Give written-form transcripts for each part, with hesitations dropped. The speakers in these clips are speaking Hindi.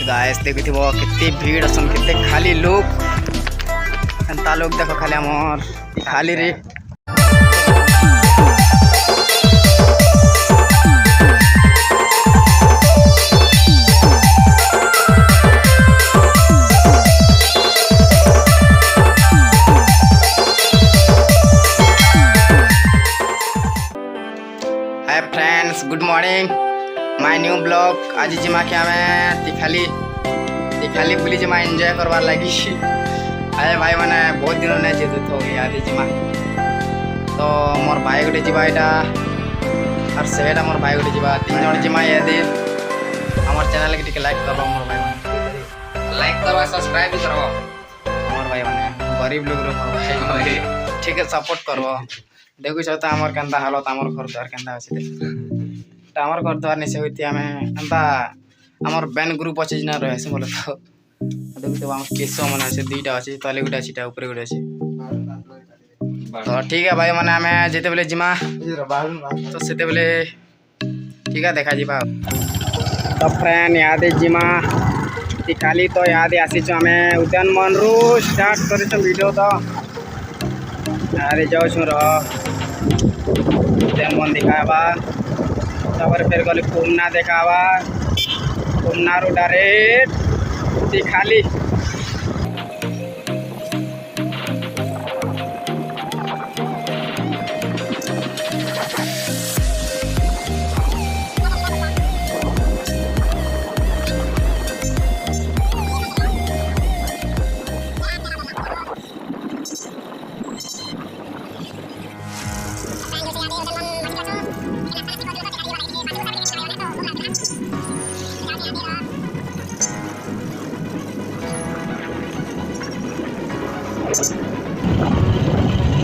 गाइस देखिथिबो कितनी भीड़ असन कितने खाली लोग एंता लोग देखो खाली हमर खाली रे hi friends good morning my new blog आज जिमा के हमें तिखाली बुली जिमा एंजॉय करवार लगी अरे भाई मैंने बहुत दिन नहीं जीत तो याद जिमा तो मोर भाई गोटे जीवा यहाँ और सेटा मोर भाई गोटे जीवा 3 जन जिमा याद हमार चैनल के टिके लाइक करबो मोर भाई लाइक करवा सब्सक्राइब भी करबो मोर भाई माने गरीब लोग रो मोर भाई ठीक है सपोर्ट करबो देखु छ त हमर केंदा हालत हमर घर द्वार केंदा अछि त हमर घर द्वार निसे होती हमें एंता हमर बैन ग्रुप अछि ना रहे से बोले तो देखु तो हमर केसो मन अछि दुईटा अछि तले गुटा छिटा ऊपर गुटा अछि तो ठीक है भाई माने हमें जेते बेले जिमा तो सेते बेले ठीक है देखा जिबा तो फ्रेंड याद जिमा खाली तो याद आसी छ हमें उद्यान मन रो स्टार्ट करे छ वीडियो तो अरे जाओ छु रह उद्यान मन दिखावा तब फिर गली पूर्णा देखावा पूर्णा रो डायरेक्ट खाली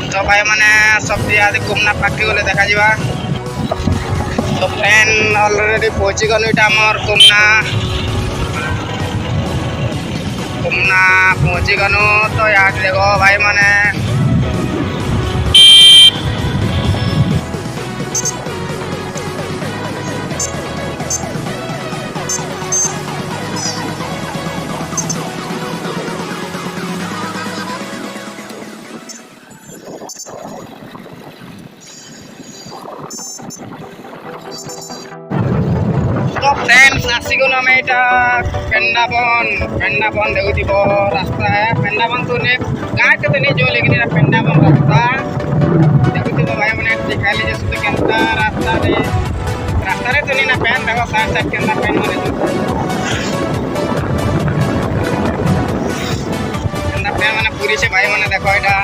तो भाई मैंने सब याद घूमना पार्टी गले देखा जावा तो फ्रेंड ऑलरेडी पहुंची गनु इटा मोर घूमना पहुंची गनु तो याद देखो भाई मैंने तो फ्रेंड्स आसिगन आम यहाँ पेंडाबन देखुब रास्ता है पेंडाबन तो नहीं गाँव के तो नहीं जो लेकिन पेंडाबन रास्ता देखुब भाई मैंने दिखाई लीजिए सुध के रास्ता रे तो नहीं ना पैन देखो साइड साइड के पैन मैंने पूरी से भाई मैंने देखो यहाँ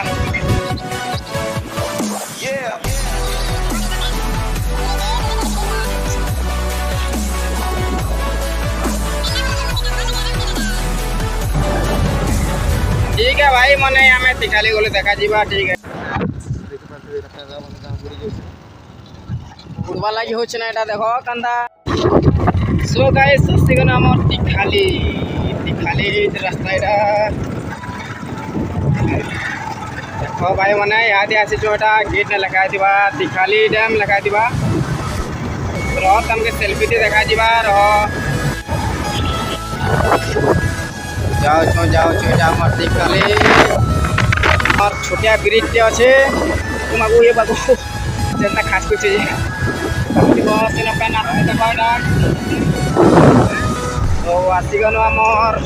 ठीक है भाई मने हमें तिखाली गले देखा जीवा ठीक है बुड़वा लगी हो ना देखो कंदा सो गाइस सस्तिगन हमर तिखाली रास्ता इधर देखो भाई मने याद आसी छोटा गेट ने लगा दिबा तिखाली डैम लगा दिबा रहो तमके सेल्फी दे देखा जीवा रहो जाओ छो एटा हमर तिखाली और छोटिया ब्रिज जे अच्छे तुम आगु ये बाबू जेंता खास कुछ बस इन पैन आते देखो एटा तो आसीगनु हमर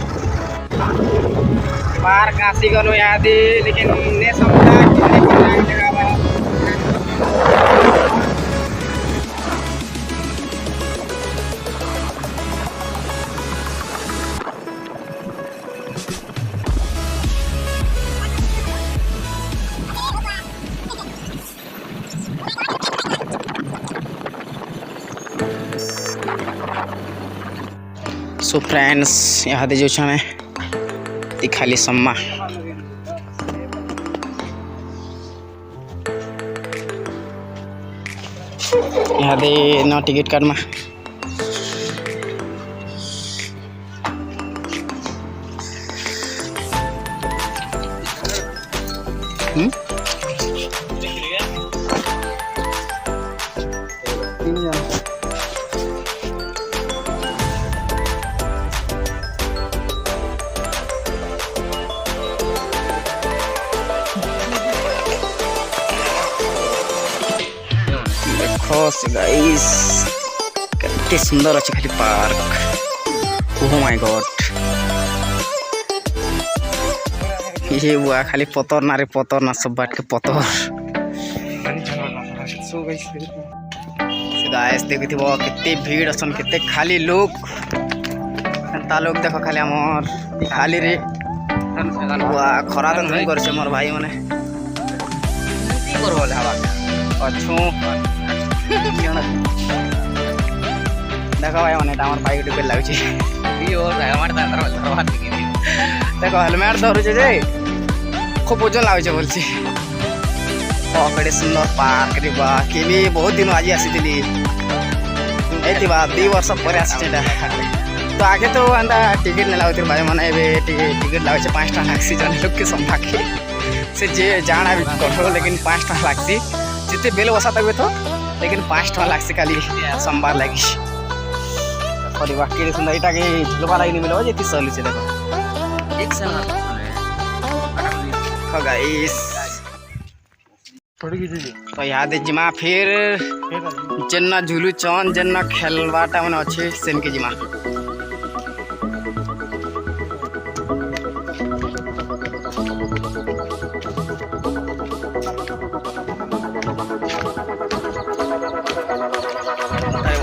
पार्क आसीगनु याद लेकिन ने समझा कि जगह सो फ्रेंड्स यहाँ दे जो छे तिखाली सम्मा यहाँ दे न टिकट काट में गाइस कितने सुंदर अच्छे खाली पार्क। ओह माय गॉड ये हुआ खाली पतर ना रे पतर ना सब बाट के पतर। गाइस देखि कितने भीड़ असन कितने खाली लोग एंता लोग देखो खाली हमर खाली रे वाह खरा तो नहीं करछे मोर भाई माने की करबो ले हवा अच्छो देखो भाई माने हमर बाइक डिबे लागछ ई और हमर दांतर बात देखो हेलमेट धरुछे जे खूब ओजन लागछ बोलछि बड़े सुंदर पार्क रे बा के भी बहुत दिन आज आसीली एति बा 2 वर्ष पर आसीटा तो आगे तो अंदा टिकट नहीं लागत भाई माने एबे टिकट लागछ 5 टका लागसी जन लोग के संभाके से जे जाना भी कठो लेकिन 5 टका लागसी जिते बेल बसा तबे तो लेकिन 5 टका लागसी खाली सोमवार लागी परिवार के सुंदर इटा के झुलवा लागी मिलो जेति सली से देखो एक साल गाइस तो याद जिमा फिर जेन्ना झुलू चन जेन्ना खेलवाटा माने अच्छे सेन के जिमा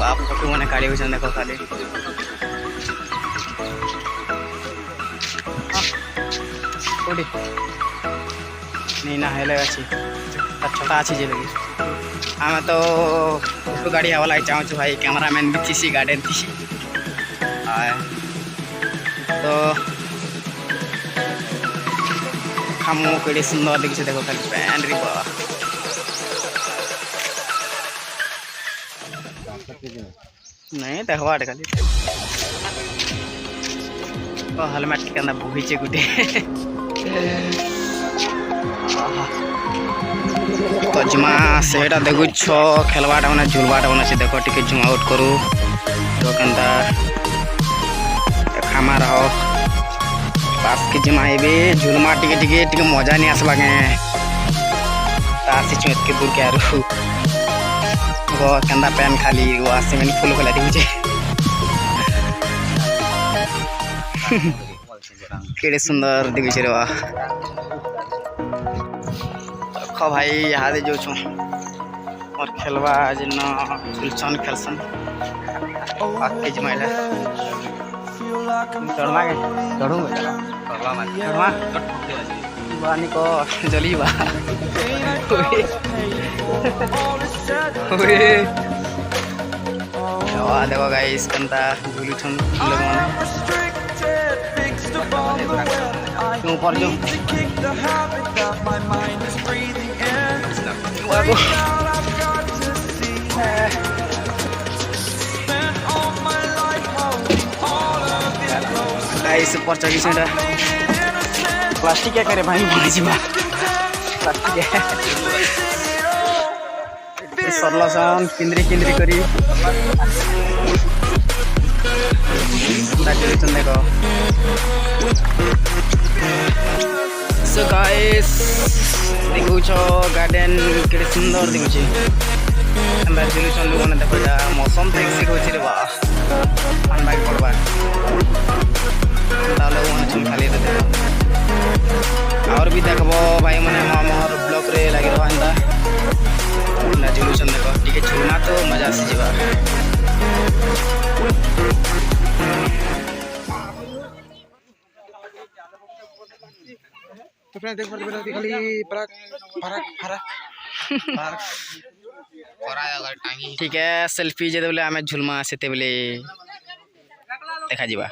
आप फोटो मैंने काढ़ी हुई देखो खाली नहीं ना हेले अच्छी छोटा अच्छी जे लगी आम तो फोटो गाड़ी हवा लगे चाहूँ भाई कैमरामैन भी थी गार्डन थी तो हमू केड़े सुंदर दिखे देखो खाली पैन री नहीं देखवा खाली हेलमेट के अंदर बुहीचे गुटे तो जिमा सेटा देखु खेलवाटा मैंने झुलवाटा मैंने से देखो टिके जुम आउट करू तो केनता खामा रहो पास के जिमा एबे झुलमा टिके टिके टिके मजा नहीं आसबा के तासी चुत के दूर के आरु वो केंदा पैन खाली वो स्विमिंग पूल खोला दिखे केड़े सुंदर दिखे रे वाह खो भाई यहाँ जो छो और खेलवा जिन्ना झुलचन खेलसन आके जमाइला चढ़वा के चढ़ूंगा चढ़वा बानी को जली बा देखो गाइस कंता झुलुछन लोग माने ऊपर जो गाइस ऊपर चढ़ी सेटा प्लास्टिक क्या करे भाई भाजीबा प्लास्टिक सरलसन किंद्री किंद्री करी देखो सो गाइस देखो गार्डन के सुंदर दिखे अंदर झुलुचन लोग ने देखो जा मौसम टैक्सी को रे बा ठंडा पड़वा तालो मन छन खाली रहते और भी देखबो भाई माने हमर ब्लॉग रे लागी रहंदा ना झुलुचन देखो टिके झुलना तो मजा आसी जीवा तो फ्रेंड देख पड़े खाली फरक फरक फरक ठीक है सेल्फी जे बोले आमे झुलमा सेते बोले देखा जीवा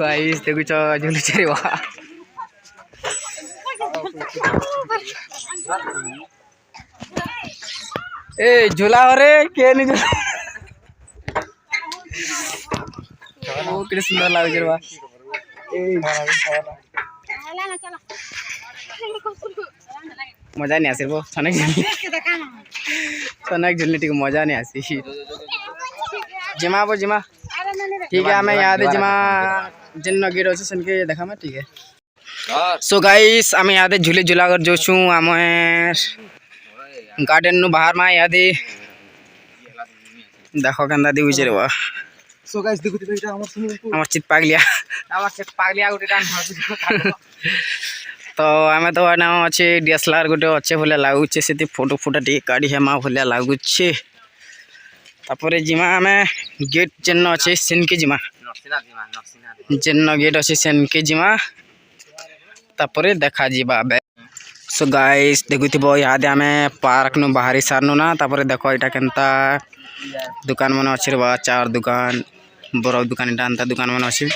गाइस देखु छ झुलु छरे वा ए झूला रे के नि झूला ओ कितने सुंदर लागे रे वा ए मजा नहीं आसे वो छनक झुलने टिक मजा नहीं आसी जिमा वो जिमा ठीक है हमें याद है जिमा जिन गेट अच्छे सन के देखा मैं ठीक है सो गाइस हमें याद है झूले झूला कर जो छू आम गार्डन नु बाहर में याद देखो केंदा दिउचे रे बा सो गाइस देखो एटा हमर स्विमिंग पूल हमर चित पागलिया गुटे डान तो आमे तो ना अच्छे डीएसएलआर गुटे अच्छे भले लागुचे से फोटो फोटा टी काढ़ी हेमा भले लागुचे तापरे जिमा आमे गेट जेन्न अच्छे सेन के जिमा जेन्न गेट अच्छे सेन के जिमा तापरे देखा जीवा बे सो गाइस देखुथिबो यादे आमे पार्क नु बाहरी सारनु ना तापरे देखो एटा केनता दुकान मन अच्छे रे बा चार दुकान बड़ दुकान एटा अंता दुकान मन अच्छे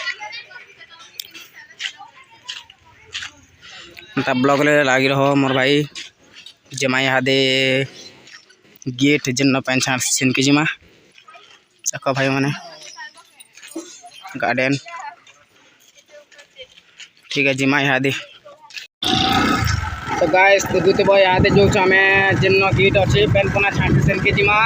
ता ब्लॉग ले लागी रहो मोर भाई जमा यादे गेट जन्न पेंछान सिन के जिमा देखो भाई माने गार्डन ठीक है जिमा यादे तो गाइस देखुथिबो यादे जो हमें जन्न गेट अच्छे पेन पना छांटी सिन के जिमा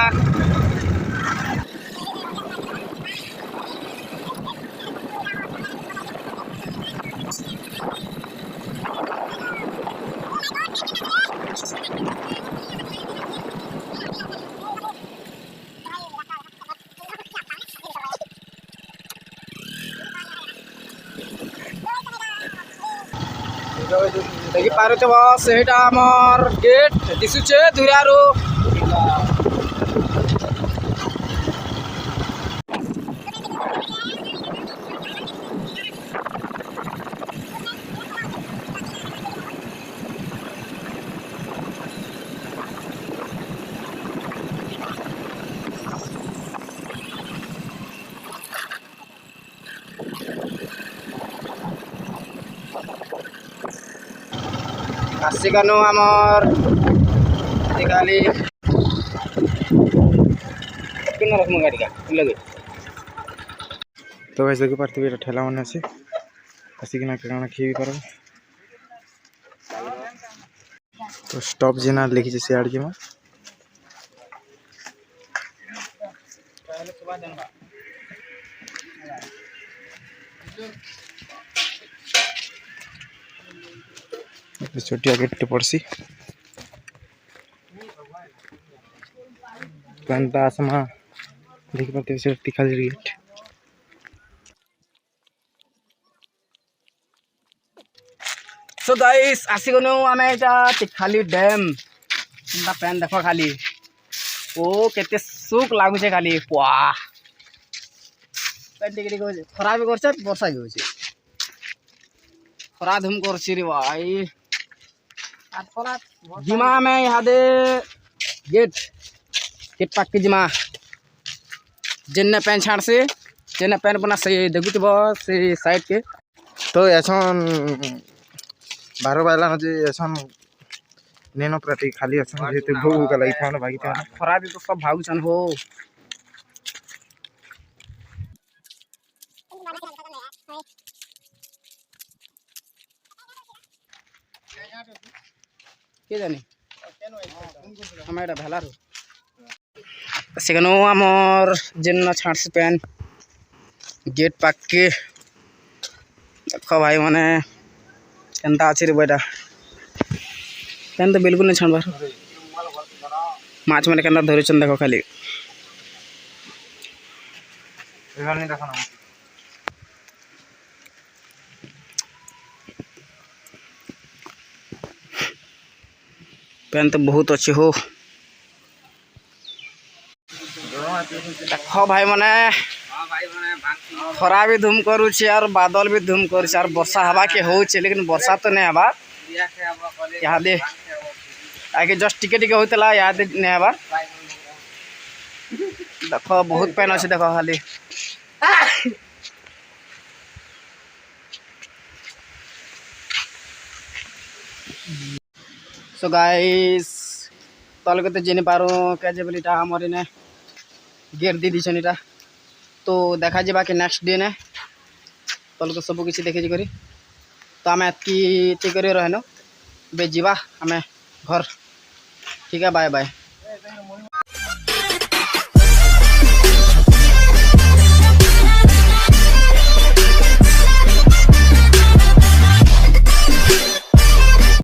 देखि पारुछ सेटा हमर गेट दिसुचे धुरारो आसिकानो आमर निकाली कितना रकम गाड़ी का लगे तो गाइस देखि पारथि एटा ठेला मन আছে आसिकना काना खी भी परब तो स्टॉप जेना लिखि से आड़ के छोटिया गेट पड़सी पेंता आसमा देख पाते से खाली गेट सो गाइस आसिगनो आमे एटा खाली डैम इंदा पेन देखो खाली ओ केते सुख लागु छे खाली वाह पेन टिकरी को खराब करछ वर्षा भी होछ खरा धुम करछि रे भाई जिमा में यहाँ दे गेट गेट पाक जिमा जेन्ने पेन छाड़ से जेन्ने पेन बना से देखुथिबो से साइड के तो एसन 12 बायला जे एसन नेनो प्रति खाली एसन जेते भोग का लागि थान भागी थान खरा भी तो सब भागुछन हो के जानी हमारा भेलारो सेगनो आमर जेन्न छाड़स पेन गेट पाक के देखो भाई माने केनता अछि रे बेटा पेन तो बिल्कुल नहीं छाड़बार माछ माने केनता धरिछन देखो खाली एबार नहीं देखो ना पेन तो बहुत अच्छे हो देखो भाई माने खरा भी धूम करुचे और बादल भी धूम करुचे और वर्षा हवा के होचे लेकिन वर्षा तो नहीं हवा यहाँ दे आगे जस्ट टिके टिके होतला यहाँ दे नहीं हवा देखो बहुत पेन अच्छे देखो खाली सो गाइस तल के तो जेने पारो के जे बोलीटा हमर ने गेट दी दिछन इटा तो देखा जेबा के नेक्स्ट डे ने तल को सब किछि देखे जे करी तो हमें की करे रहनो बे जीवा हमें घर ठीक है बाय बाय।